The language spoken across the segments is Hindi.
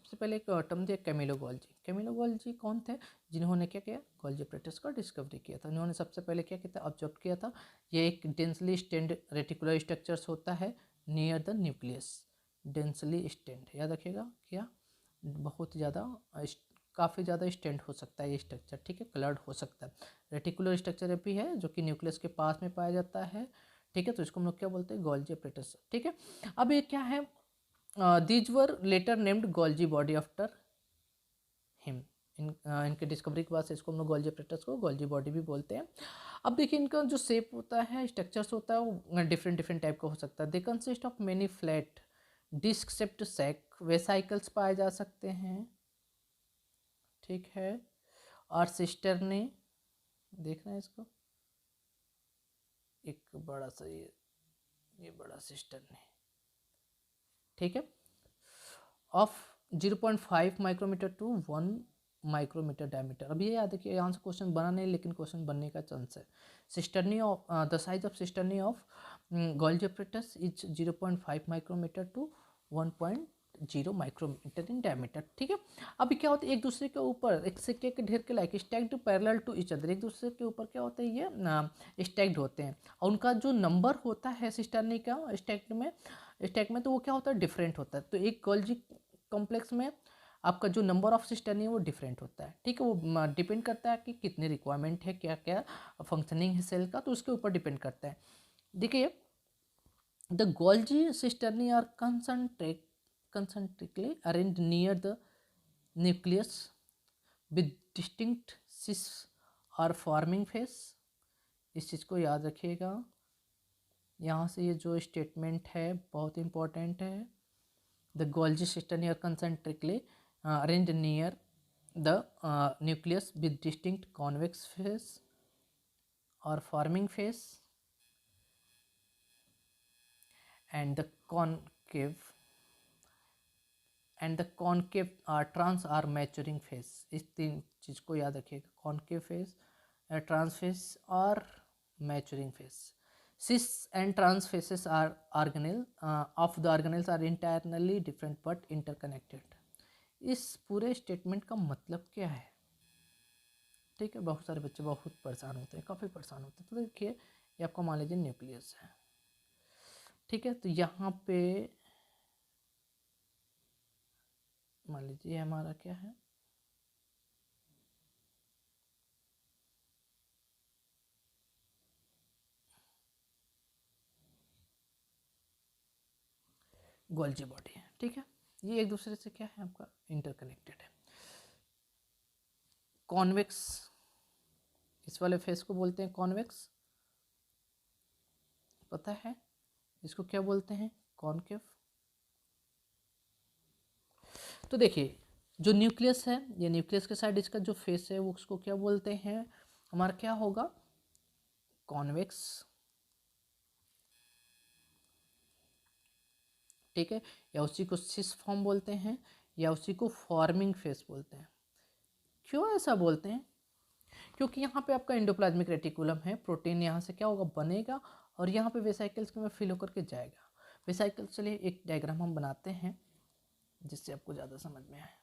सबसे पहले एक टर्म दिया कैमिलो गोल्जी। कैमिलो गोल्जी कौन थे? जिन्होंने क्या किया, गोल्जी एपरेटस का डिस्कवरी किया था। इन्होंने सबसे पहले क्या किया था, ऑब्जर्व किया था। ये एक डेंसली स्टेंड रेटिकुलर स्ट्रक्चर्स होता है near the nucleus. Densely stand याद रखिएगा, क्या बहुत ज़्यादा काफ़ी ज़्यादा स्टेंड हो सकता है ये स्ट्रक्चर, ठीक है, कलर्ड हो सकता है। रेटिकुलर स्ट्रक्चर भी है जो कि न्यूक्लियस के पास में पाया जाता है, ठीक है। तो इसको हम लोग क्या बोलते हैं, गोल्जी एपरेटस, ठीक है। अब ये क्या है, these were later named Golgi body after him. इनके डिस्कवरी के बाद से इसको हम लोग गोल्जी एपरेटस को गोल्जी बॉडी भी बोलते हैं। अब देखिए इनका जो शेप होता है, स्ट्रक्चर्स होता है, वो डिफरेंट डिफरेंट टाइप का हो सकता है। They consist of many flat disc shaped sac vesicles पाए जा सकते हैं, ठीक है। और सिस्टर्नी, देख रहे हैं इसको, एक बड़ा सा ये बड़ा सिस्टर्नी, ठीक है, of 0.5 micrometre to 1 micrometre diameter. अब ये याद है कि यहाँ से क्वेश्चन बना नहीं, लेकिन क्वेश्चन बनने का चांस है। Cisternae of the size of cisternae of Golgi apparatus is 0.5 micrometre to 1.0 micrometre in diameter, ठीक है। अभी क्या होता है, एक दूसरे के ऊपर एक सिक्के के ढेर के like stacked parallel to each other, एक दूसरे के ऊपर क्या होता है, ये स्टैक्ड होते हैं। और उनका जो नंबर होता है सिस्टर्नी का स्टैक में तो वो क्या होता है, डिफरेंट होता है। तो एक गोल्जी कॉम्प्लेक्स में आपका जो नंबर ऑफ सिस्टर्नी है वो डिफरेंट होता है, ठीक है। वो डिपेंड करता है कि कितनी रिक्वायरमेंट है, क्या क्या फंक्शनिंग है सेल का, तो उसके ऊपर डिपेंड करता है। देखिए the Golgi cisternae are concentrically arranged near the nucleus with distinct cis or forming face। इस चीज़ को याद रखिएगा, यहाँ से ये जो स्टेटमेंट है बहुत इंपॉर्टेंट है। The Golgi cisternae are concentrically arranged near the nucleus with distinct convex face or forming face and the concave trans or maturing phase। इस तीन चीज़ को याद रखिएगा, कॉन्केव फेस, ट्रांस फेस और maturing face. cis and trans faces are organelle of the organelles are internally different but interconnected। इस पूरे स्टेटमेंट का मतलब क्या है, ठीक है। बहुत सारे बच्चे बहुत परेशान होते हैं, काफ़ी परेशान होते हैं। तो देखिए ये आपका मान लीजिए न्यूक्लियस है, ठीक है। तो यहाँ पे मान लीजिए हमारा क्या है, गोल्जी बॉडी है, ठीक है। ये एक दूसरे से क्या है, आपका इंटरकनेक्टेड है। कॉन्वेक्स, इस वाले फेस को बोलते हैं कॉन्वेक्स, पता है इसको क्या बोलते हैं, कॉनकेव। तो देखिए जो न्यूक्लियस है, ये न्यूक्लियस के साइड इसका जो फेस है वो उसको क्या बोलते हैं, हमारा क्या होगा, कॉन्वेक्स, ठीक है। या उसी को सिस फॉर्म बोलते हैं, या उसी को फॉर्मिंग फेस बोलते हैं। क्यों ऐसा बोलते हैं, क्योंकि यहाँ पे आपका एंडोप्लाज्मिक रेटिकुलम है, प्रोटीन यहाँ से क्या होगा, बनेगा और यहाँ पे वेसाइकल्स में फिल होकर के जाएगा। वेसाइकल्स, चलिए एक डायग्राम हम बनाते हैं जिससे आपको ज़्यादा समझ में आए।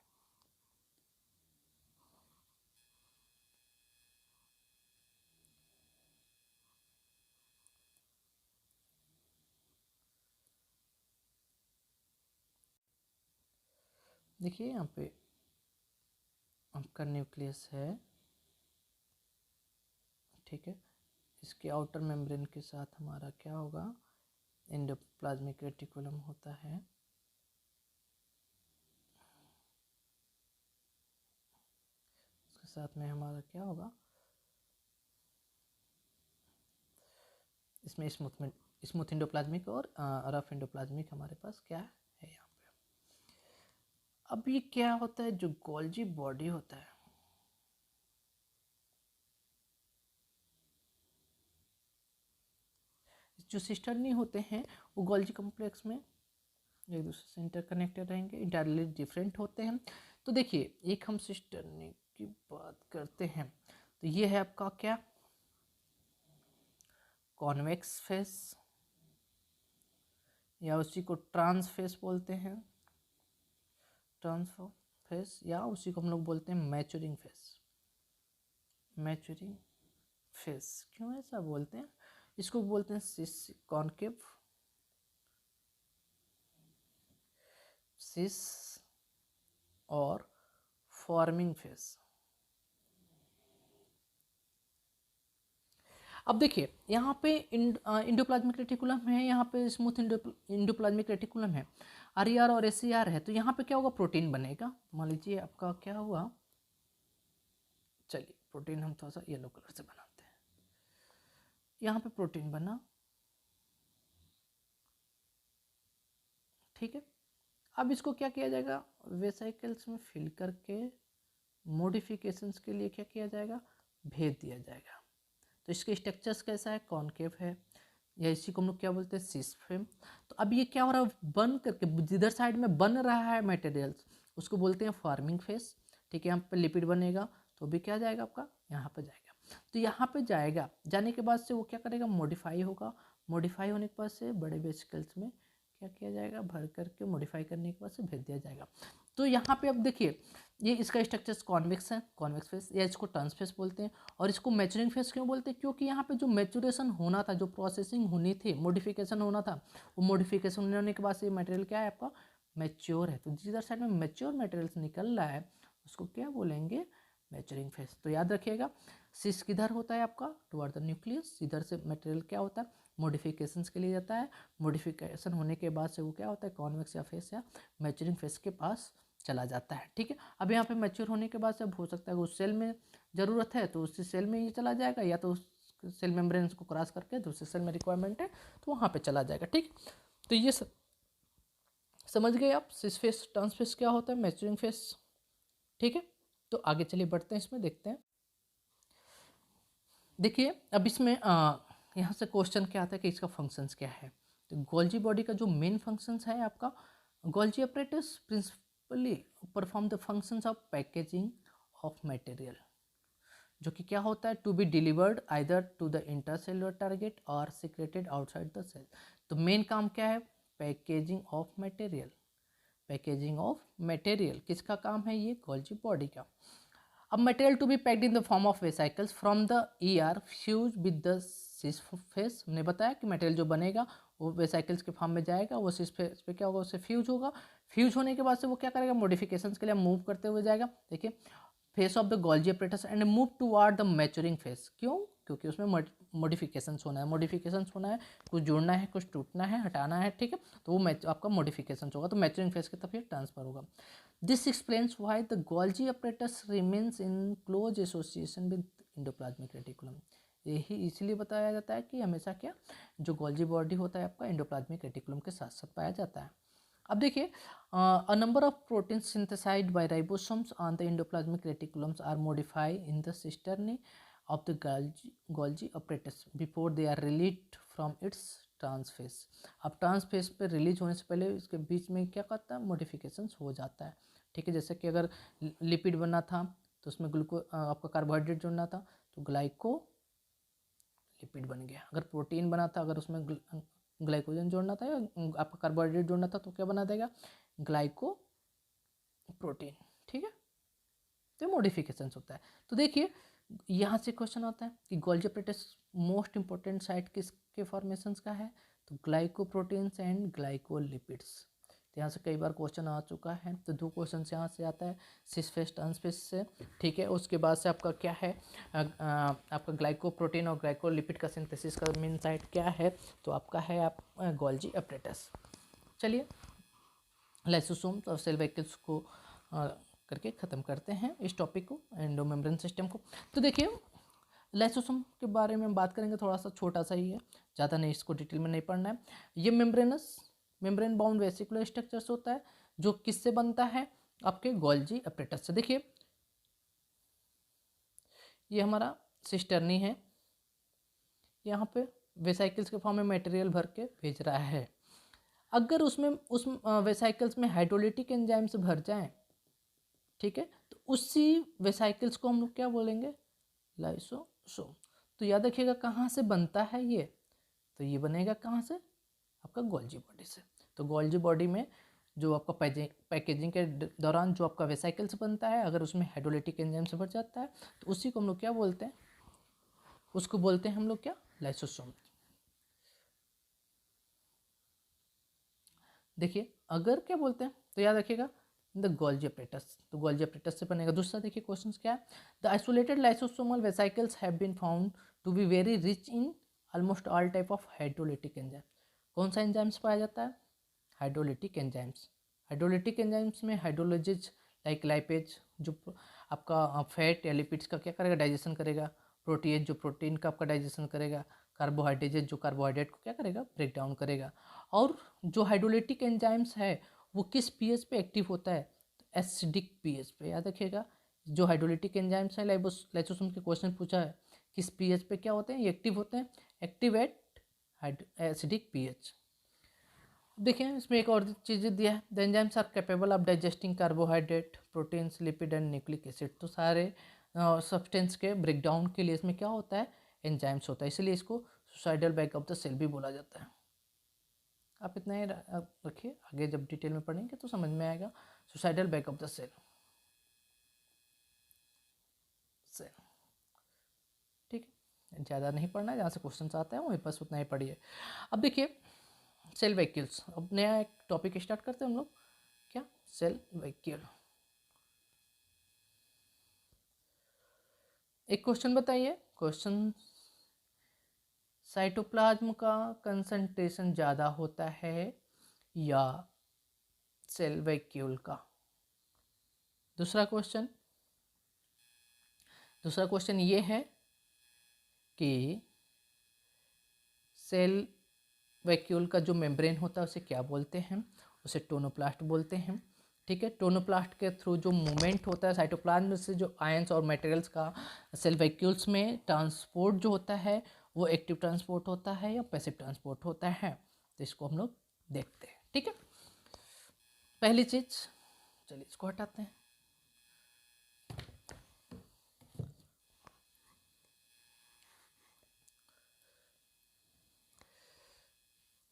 देखिए यहाँ पे आपका न्यूक्लियस है, ठीक है। इसके आउटर मेम्ब्रेन के साथ हमारा क्या होगा, एंडोप्लाज्मिक रेटिकुलम होता है, उसके साथ में हमारा क्या होगा, इसमें स्मूथ एंडोप्लाज्मिक और रफ एंडोप्लाज्मिक हमारे पास क्या है यहाँ पे। अब ये क्या होता है, जो गोल्जी बॉडी होता है, जो सिस्टर्नी होते हैं वो गोल्जी कॉम्प्लेक्स में एक दूसरे से इंटरकनेक्टेड रहेंगे, इंटायरली डिफरेंट होते हैं। तो देखिए एक हम सिस्टर्नी की बात करते हैं, तो ये है आपका क्या, कॉन्वेक्स फेस, या उसी को ट्रांस फेस बोलते हैं। ट्रांसफर फेस, या उसी को हम लोग बोलते हैं मैच्योरिंग फेस। मैच्योरिंग फेस क्यों ऐसा बोलते हैं, इसको बोलते हैं सिस कॉन्केव, सिस और फॉर्मिंग फेस। अब देखिए यहाँ पे इंडोप्लाज्मिक रेटिकुलम है, यहाँ पे स्मूथ इंडोप्लाज्मिक रेटिकुलम है, आर और एस है, तो यहाँ पे क्या होगा, प्रोटीन बनेगा। मान लीजिए आपका क्या हुआ, चलिए प्रोटीन हम थोड़ा सा येलो कलर से बनाते हैं, यहाँ पे प्रोटीन बना, ठीक है। अब इसको क्या किया जाएगा, वेसाइकल्स में फिल करके मॉडिफिकेशंस के लिए क्या किया जाएगा, भेज दिया जाएगा। तो इसके स्ट्रक्चर्स कैसा है, कॉन्केव है, या इसी को हम लोग क्या बोलते हैं, सिस फ्रेम। तो अब ये क्या हो रहा है, बन करके जिधर साइड में बन रहा है मटेरियल्स उसको बोलते हैं फार्मिंग फेस, ठीक है। यहाँ पे लिपिड बनेगा तो भी क्या जाएगा आपका, यहाँ पे जाएगा। तो यहाँ पे जाएगा, जाने के बाद से वो क्या करेगा, मॉडिफाई होगा, मॉडिफाई होने के बाद से बड़े वेसिकल्स में क्या किया जाएगा, भर करके मॉडिफाई करने के बाद से भेज दिया जाएगा। तो यहाँ पे अब देखिए ये इसका स्ट्रक्चर्स कॉन्वेक्स है, कॉन्वेक्स फेस, या इसको ट्रांस फेस बोलते हैं। और इसको मैच्योरिंग फेस क्यों बोलते हैं, क्योंकि यहाँ पे जो मैच्योरेशन होना था, जो प्रोसेसिंग होनी थी, मॉडिफिकेशन होना था, वो मॉडिफिकेशन होने के बाद से ये मटेरियल क्या है आपका, मैच्योर है। तो जिधर साइड में मैच्योर मटेरियल्स निकल रहा है उसको क्या बोलेंगे, मैच्योरिंग फेस। तो याद रखिएगा, सिस किधर होता है आपका, टुवर्ड द न्यूक्लियस, इधर से मटेरियल क्या होता है, मॉडिफिकेशंस के लिए जाता है, मॉडिफिकेशन होने के बाद से वो क्या होता है, कॉन्वेक्स या फेस या मैच्योरिंग फेस के पास चला जाता है, ठीक है। अब यहाँ पे मैच्योर होने के बाद से अब हो सकता है उस सेल में ज़रूरत है तो उसी सेल में ये चला जाएगा, या तो उस सेल मेम्ब्रेन को क्रॉस करके दूसरे सेल में रिक्वायरमेंट है तो वहाँ पे चला जाएगा, ठीक। तो ये समझ गए आप, सिस फेस ट्रांस फेस क्या होता है, मैच्योरिंग फेस, ठीक है। तो आगे चलिए बढ़ते हैं, इसमें देखते हैं। देखिए अब इसमें यहाँ से क्वेश्चन क्या आता है कि इसका फंक्शंस क्या है। तो गोल्जी बॉडी का जो मेन फंक्शंस है आपका, Golgi apparatus principally perform the functions of packaging of material, जो कि क्या होता है, to be delivered either to the intercellular target और सिक्रेटेड आउटसाइड द सेल। तो मेन काम क्या है, packaging of material, packaging of material किसका काम है, ये गोल्जी बॉडी का। अब material to be packed in the form of vesicles from the ER fuse with the cis face. हमने बताया कि मटेरियल जो बनेगा वो वेसाइकल्स के फॉर्म में जाएगा, वो सिस फेस पे क्या होगा, उससे फ्यूज होगा, फ्यूज होने के बाद से वो क्या करेगा, मॉडिफिकेशंस के लिए मूव करते हुए जाएगा। देखिए face of the Golgi apparatus and move toward the maturing face, क्यों, क्योंकि उसमें मॉडिफिकेशंस होना है, मॉडिफिकेशंस होना है, कुछ जोड़ना है, कुछ टूटना है, हटाना है, ठीक है। तो वो आपका मॉडिफिकेशंस होगा, तो मैच्योरिंग फेस की तरफ ट्रांसफर होगा। This explains why the Golgi apparatus remains in close association with endoplasmic reticulum. यही इसलिए बताया जाता है कि हमेशा क्या, जो गोल्जी बॉडी होता है आपका इंडोप्लाज्मिक रेटिकुलम के साथ साथ पाया जाता है। अब देखिए a number of proteins synthesized by ribosomes on the endoplasmic reticulums are modified in the cisternae of the Golgi apparatus before they are released from its trans face. अब ट्रांसफेस पे रिलीज होने से पहले इसके बीच में क्या करता है, मॉडिफिकेशंस हो जाता है, ठीक है। जैसे कि अगर लिपिड बनना था तो उसमें आपका कार्बोहाइड्रेट जोड़ना था तो ग्लाइको लिपिड बन गया। अगर प्रोटीन बना था, अगर उसमें ग्लाइकोजन जोड़ना था या आपका कार्बोहाइड्रेट जोड़ना था तो क्या बना देगा, ग्लाइको प्रोटीन, ठीक है। तो मॉडिफिकेशन होता है। तो देखिए यहाँ से क्वेश्चन आता है कि Golgi apparatus most important site किसके फॉर्मेशंस का है, तो ग्लाइकोप्रोटीन्स एंड ग्लाइकोलिपिड्स। तो यहाँ से कई बार क्वेश्चन आ चुका है, तो 2 क्वेश्चन यहाँ से आता है, सिस फेस ट्रांस फेस से, ठीक है। उसके बाद से आपका क्या है, आपका ग्लाइकोप्रोटीन और ग्लाइकोलिपिड का सिंथेसिस का मेन साइट क्या है, तो आपका है आप गोल्जी अपरेटस। चलिए लाइसोसोम्स और सेल वेहिकल्स को करके ख़त्म करते हैं इस टॉपिक को, एंडोमेम्ब्रेन सिस्टम को। तो देखिए लाइसोसोम के बारे में बात करेंगे, थोड़ा सा छोटा सा ही है, ज़्यादा नहीं, इसको डिटेल में नहीं पढ़ना है। ये मेम्ब्रेन बाउंड वेसिकुलर स्ट्रक्चर्स होता है, जो किससे बनता है, आपके गोल्जी अपरेटस से। देखिए ये हमारा सिस्टर्नी है, यहाँ पे वेसाइकल्स के फॉर्म में मटेरियल भर के भेज रहा है। अगर उस वेसाइकल्स में हाइड्रोलिटिक एंजाइम्स भर जाएं, ठीक है, तो उसी वेसाइकल्स को हम लोग क्या बोलेंगे, लाइसोसोम। तो याद रखिएगा कहाँ से बनता है ये, तो ये बनेगा कहाँ से, आपका गोल्जी बॉडी से। तो गोल्जी बॉडी में जो आपका पैकेजिंग के दौरान जो आपका वेसिकल्स बनता है, अगर उसमें हाइड्रोलाइटिक एंजाइम से भर जाता है तो उसी को हम लोग क्या बोलते हैं, उसको बोलते हैं हम लोग क्या, लाइसोसोम। देखिए अगर क्या बोलते हैं तो याद रखिएगा द गोल्जी अपरेटस, तो गोल्जी अपरेटस से बनेगा। दूसरा देखिए क्वेश्चन क्या है, the isolated lysosomal vesicles have been found to be very rich in almost all type of hydrolytic enzyme. कौन सा एंजाइम्स पाया जाता है, हाइड्रोलिटिक एंजाइम्स। हाइड्रोलिटिक एंजाइम्स में हाइड्रोलोजिज लाइक लाइपेज जो आपका फैट या लिपिड्स का क्या करेगा, डाइजेशन करेगा, प्रोटीएज जो प्रोटीन का आपका डाइजेशन करेगा, कार्बोहाइड्रेट जो कार्बोहाइड्रेट को क्या करेगा, ब्रेक डाउन करेगा। और जो हाइड्रोलिटिक एंजाइम्स है वो किस पीएच पे एक्टिव होता है, तो एसिडिक पीएच पे। याद रखिएगा जो हाइड्रोलिटिक एंजाइम्स है, लाइसोसोम के क्वेश्चन पूछा है किस पीएच पे क्या होते हैं, ये एक्टिव होते हैं, एक्टिव एट एसिडिक पीएच। देखिए इसमें एक और चीज़ दिया है, the enzymes are capable of digesting carbohydrate, proteins, lipid and nucleic acid. तो सारे सब्सटेंस के ब्रेकडाउन के लिए इसमें क्या होता है, एंजाइम्स होता है, इसलिए इसको suicidal bag of the cell भी बोला जाता है। आप इतना ही रखिए, आगे जब डिटेल में पढ़ेंगे तो समझ में आएगा। Suicidal bag of the cell, ठीक है, ज़्यादा नहीं पढ़ना है, जहाँ से क्वेश्चन आते हैं वहीं बस उतना ही पढ़िए। अब देखिए सेल वैक्यूल्स, अब नया एक टॉपिक स्टार्ट करते हैं हम लोग, क्या, सेल वैक्यूल। एक क्वेश्चन बताइए, क्वेश्चन, साइटोप्लाज्म का कंसंट्रेशन ज़्यादा होता है या सेल वैक्यूल का। दूसरा क्वेश्चन ये है कि सेल वैक्यूल का जो मेम्ब्रेन होता है उसे क्या बोलते हैं, उसे टोनोप्लास्ट बोलते हैं। ठीक है, टोनोप्लास्ट के थ्रू जो मूवमेंट होता है साइटोप्लाज्म से, जो आयंस और मटेरियल्स का सेल वैक्यूल्स में ट्रांसपोर्ट जो होता है वो एक्टिव ट्रांसपोर्ट होता है या पैसिव ट्रांसपोर्ट होता है, तो इसको हम लोग देखते हैं। ठीक है, पहली चीज, चलिए इसको हटाते हैं।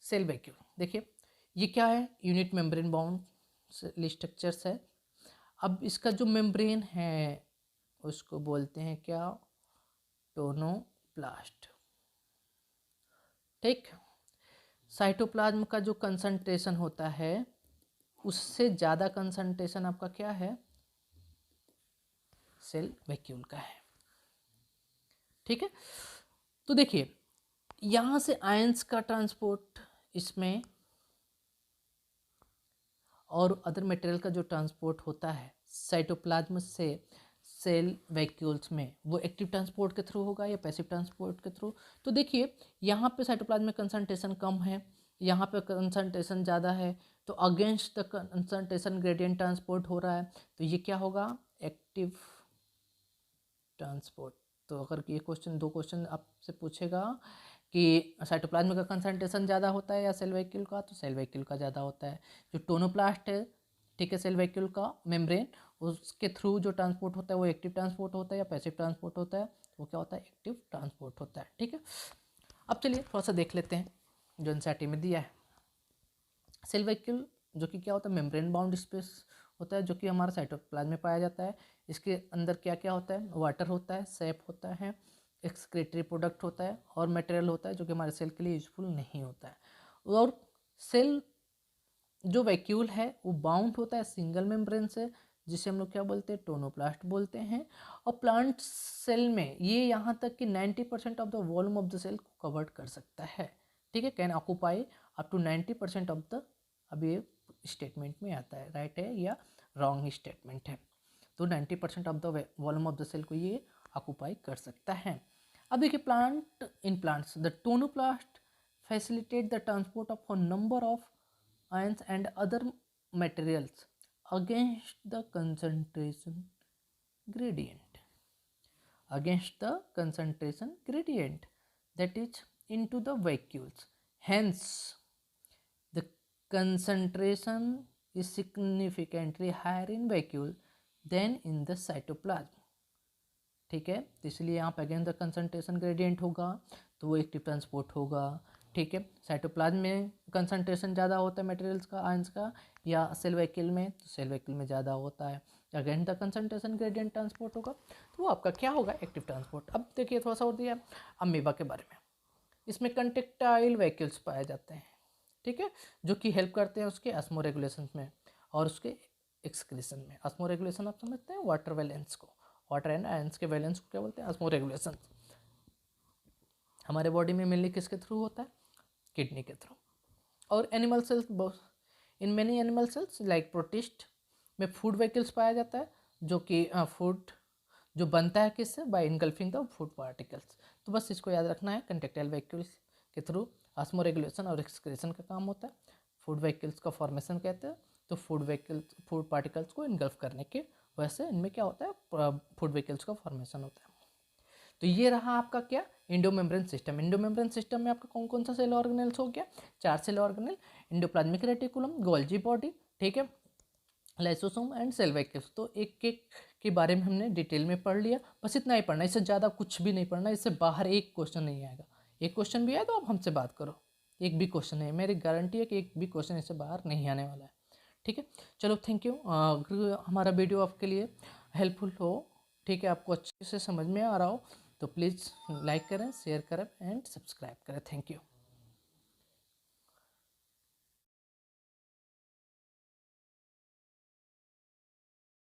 सेल वैक्यूल, देखिए ये क्या है, unit membrane bound cell structures है। अब इसका जो मेम्ब्रेन है उसको बोलते हैं क्या, टोनोप्लास्ट। ठीक, साइटोप्लाज्म का जो कंसंट्रेशन होता है उससे ज़्यादा कंसंट्रेशन आपका क्या है, सेल वैक्यूल का है। ठीक है, तो देखिए यहाँ से आयंस का ट्रांसपोर्ट इसमें और अदर मटेरियल का जो ट्रांसपोर्ट होता है साइटोप्लाज्म से सेल वैक्यूल्स में, वो एक्टिव ट्रांसपोर्ट के थ्रू होगा या पैसिव ट्रांसपोर्ट के थ्रू। तो देखिए यहाँ पे साइटोप्लाज्म में कंसंट्रेशन कम है, यहाँ पे कंसंट्रेशन ज़्यादा है, तो against the concentration gradient transport हो रहा है, तो ये क्या होगा, एक्टिव ट्रांसपोर्ट। तो अगर ये क्वेश्चन, दो क्वेश्चन आपसे पूछेगा कि साइटोप्लाज्म का कंसंट्रेशन ज़्यादा होता है या सेल वैक्यूल का, तो सेल वैक्यूल का ज़्यादा होता है। जो टोनोप्लास्ट है, ठीक है, सेल वैक्यूल का मेम्ब्रेन, उसके थ्रू जो ट्रांसपोर्ट होता है वो एक्टिव ट्रांसपोर्ट होता है या पैसिव ट्रांसपोर्ट होता है, वो क्या होता है, एक्टिव ट्रांसपोर्ट होता है। ठीक है, अब चलिए थोड़ा सा देख लेते हैं जो एनसीईआरटी में दिया है। सेल वैक्यूल जो कि क्या होता है, मेम्ब्रेन बाउंड स्पेस होता है जो कि हमारा साइटोप्लाज्म में पाया जाता है। इसके अंदर क्या क्या होता है, वाटर होता है, सैप होता है, एक्सक्रीटरी प्रोडक्ट होता है और मटेरियल होता है जो कि हमारे सेल के लिए यूजफुल नहीं होता है। और सेल जो वैक्यूल है वो बाउंड होता है सिंगल मेम्ब्रेन से, जिसे हम लोग क्या बोलते हैं, टोनोप्लास्ट बोलते हैं। और प्लांट सेल में ये यहाँ तक कि 90% of the volume of the cell को कवर कर सकता है। ठीक है, can occupy up to 90% of the, अब ये स्टेटमेंट में आता है, राइट है या रॉन्ग स्टेटमेंट है, तो 90% of the volume of the cell को ये ऑक्यूपाई कर सकता है। अब देखिए plant, in plants the tonoplast facilitate the transport of a number of ions and other materials against the concentration gradient, that is into the vacuoles. Hence the concentration is significantly higher in vacuole than in the cytoplasm. ठीक है, तो इसलिए यहाँ पे अगेन द कंसंट्रेशन ग्रेडियंट होगा तो वो एक्टिव ट्रांसपोर्ट होगा, ठीक है। साइटोप्लाज्म में कंसंट्रेशन ज़्यादा होता है मटेरियल्स का, आयंस का, या सेल वैक्यूल में, तो सेल वैक्यूल में ज़्यादा होता है। Again the concentration gradient transport होगा, तो वो आपका क्या होगा, एक्टिव ट्रांसपोर्ट। अब देखिए थोड़ा सा और दिया अमीबा के बारे में। इसमें कंटेक्टाइल वैक्यूल्स पाए जाते हैं, ठीक है, जो कि हेल्प करते हैं उसके ऑस्मो रेगुलेशन में और उसके एक्सक्रीशन में। ऑस्मो रेगुलेशन आप समझते हैं, वाटर वैलेंस को, वाटर एंड आयंस के वैलेंस को क्या बोलते हैं, ऑस्मो रेगुलेशन। हमारे बॉडी में मेनली किसके थ्रू होता है, किडनी के थ्रू। और animal cells, in many animal cells like protist में फूड वैक्यूल्स पाया जाता है, जो कि फूड जो बनता है किससे, by engulfing the food particles. तो बस इसको याद रखना है, कंटेक्टाइल वैक्यूल्स के थ्रू ऑस्मो रेगुलेशन और एक्सक्रीशन का काम होता है। फूड वैक्यूल्स का फॉर्मेशन कहते हैं, तो फूड पार्टिकल्स को इनगल्फ करने के वजह से इनमें क्या होता है, फूड वैक्यूल्स का फॉर्मेशन होता है। तो ये रहा आपका क्या, इंडोमेम्ब्रेन सिस्टम। इंडोमेम्ब्रेन सिस्टम में आपका कौन कौन सा सेल ऑर्गेनेल्स हो गया, 4 cell organelle, endoplasmic reticulum, Golgi body, ठीक है, लाइसोसोम एंड सेल वैक्यूल्स। तो एक एक के बारे में हमने डिटेल में पढ़ लिया, बस इतना ही पढ़ना, इससे ज़्यादा कुछ भी नहीं पढ़ना, इससे बाहर एक क्वेश्चन नहीं आएगा। एक क्वेश्चन भी आए तो आप हमसे बात करो, एक भी क्वेश्चन नहीं, मेरी गारंटी है कि एक भी क्वेश्चन इससे बाहर नहीं आने वाला है, ठीक है। चलो थैंक यू। अगर हमारा वीडियो आपके लिए हेल्पफुल हो, ठीक है, आपको अच्छे से समझ में आ रहा हो, तो प्लीज़ लाइक करें, शेयर करें एंड सब्सक्राइब करें। Thank you.